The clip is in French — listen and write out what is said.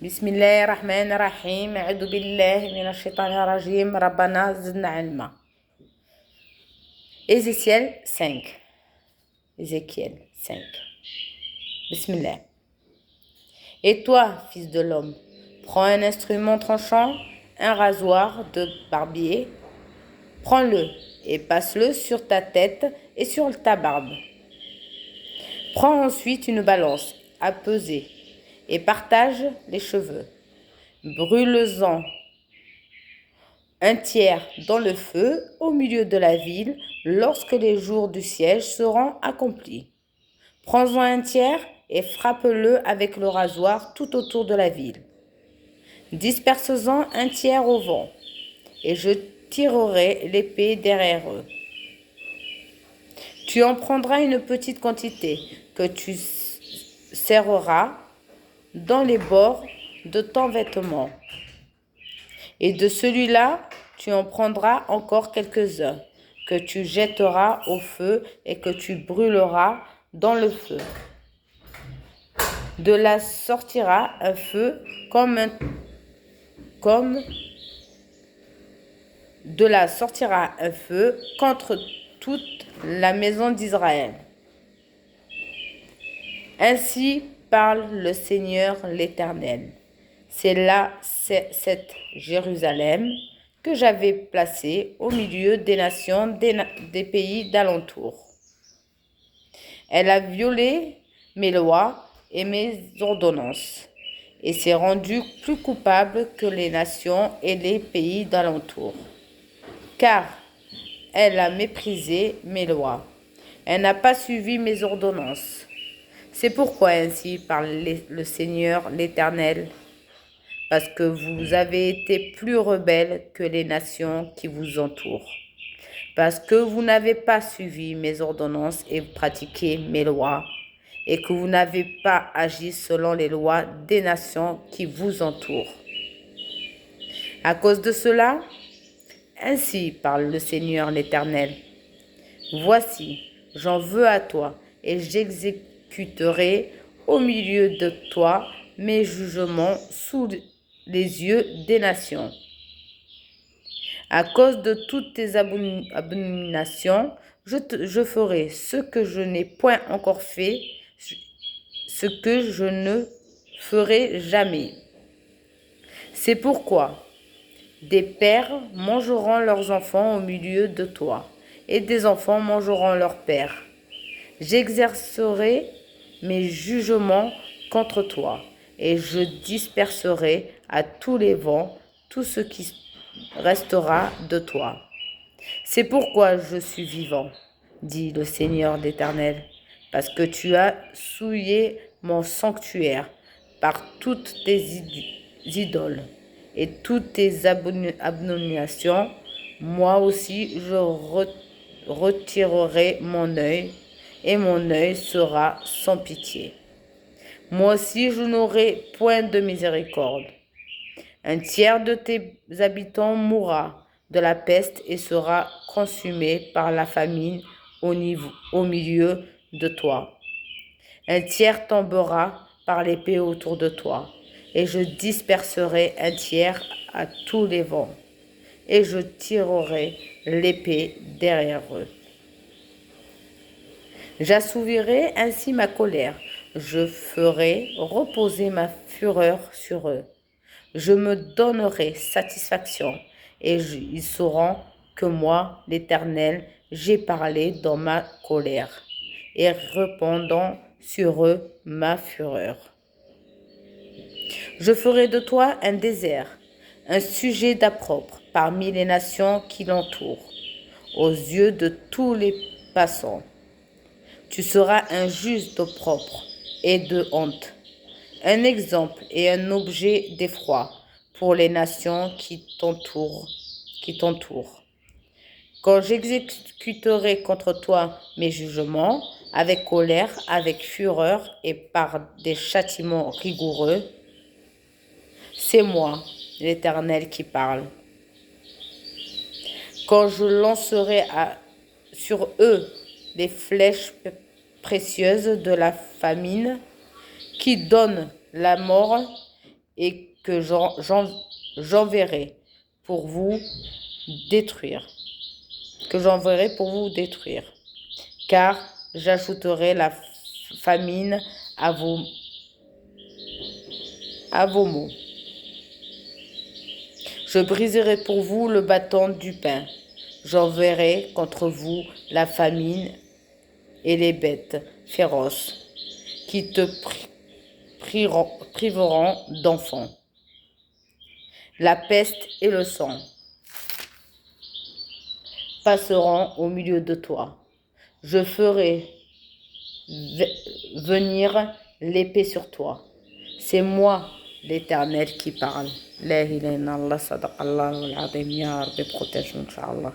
بسم الله الرحمن الرحيم أعوذ بالله من الشيطان الرجيم ربنا زدنا علما. Ézéchiel 5. Ézéchiel 5. Bismillah. Et toi, fils de l'homme, prends un instrument tranchant, un rasoir de barbier, prends-le et passe-le sur ta tête et sur ta barbe. Prends ensuite une balance à peser et partage les cheveux. Brûle-en un tiers dans le feu au milieu de la ville lorsque les jours du siège seront accomplis. Prends-en un tiers et frappe-le avec le rasoir tout autour de la ville. Disperse-en un tiers au vent, et je tirerai l'épée derrière eux. Tu en prendras une petite quantité que tu serreras dans les bords de ton vêtement. Et de celui-là, tu en prendras encore quelques-uns, que tu jetteras au feu et que tu brûleras dans le feu. De là sortira un feu contre toute la maison d'Israël. Ainsi parle le Seigneur l'Éternel. C'est là cette Jérusalem que j'avais placée au milieu des nations des pays d'alentour. Elle a violé mes lois et mes ordonnances, et s'est rendue plus coupable que les nations et les pays d'alentour. Car elle a méprisé mes lois, elle n'a pas suivi mes ordonnances. C'est pourquoi ainsi parle le Seigneur l'Éternel, parce que vous avez été plus rebelles que les nations qui vous entourent, parce que vous n'avez pas suivi mes ordonnances et pratiqué mes lois, et que vous n'avez pas agi selon les lois des nations qui vous entourent. À cause de cela, ainsi parle le Seigneur l'Éternel. Voici, j'en veux à toi, et j'exécuterai au milieu de toi mes jugements sous les yeux des nations. À cause de toutes tes abominations, je ferai ce que je n'ai point encore fait, ce que je ne ferai jamais. C'est pourquoi des pères mangeront leurs enfants au milieu de toi, et des enfants mangeront leurs pères. J'exercerai mes jugements contre toi, et je disperserai à tous les vents tout ce qui restera de toi. C'est pourquoi je suis vivant, dit le Seigneur l'Éternel, parce que tu as souillé mon sanctuaire par toutes tes idoles et toutes tes abominations. Moi aussi je retirerai mon œil, et mon œil sera sans pitié. Moi aussi je n'aurai point de miséricorde. Un tiers de tes habitants mourra de la peste et sera consumé par la famine au milieu de toi. Un tiers tombera par l'épée autour de toi, et je disperserai un tiers à tous les vents, et je tirerai l'épée derrière eux. J'assouvirai ainsi ma colère, je ferai reposer ma fureur sur eux. Je me donnerai satisfaction, et ils sauront que moi, l'Éternel, j'ai parlé dans ma colère, et répandant sur eux ma fureur. Je ferai de toi un désert, un sujet d'opprobre parmi les nations qui l'entourent, aux yeux de tous les passants. Tu seras un juge d'opprobre et de honte, un exemple et un objet d'effroi pour les nations qui t'entourent. Quand j'exécuterai contre toi mes jugements, avec colère, avec fureur et par des châtiments rigoureux, c'est moi, l'Éternel, qui parle. Quand je lancerai sur eux des flèches précieuses de la famine, qui donne la mort et que j'enverrai pour vous détruire. Car j'ajouterai la famine à vos maux. Je briserai pour vous le bâton du pain. J'enverrai contre vous la famine et les bêtes féroces qui te priveront d'enfants. La peste et le sang passeront au milieu de toi. Je ferai venir l'épée sur toi. C'est moi, l'Éternel, qui parle. La ilaha illallah, sadaqallahu al-azim, ya Rabbi, protège-nous, Inch'Allah.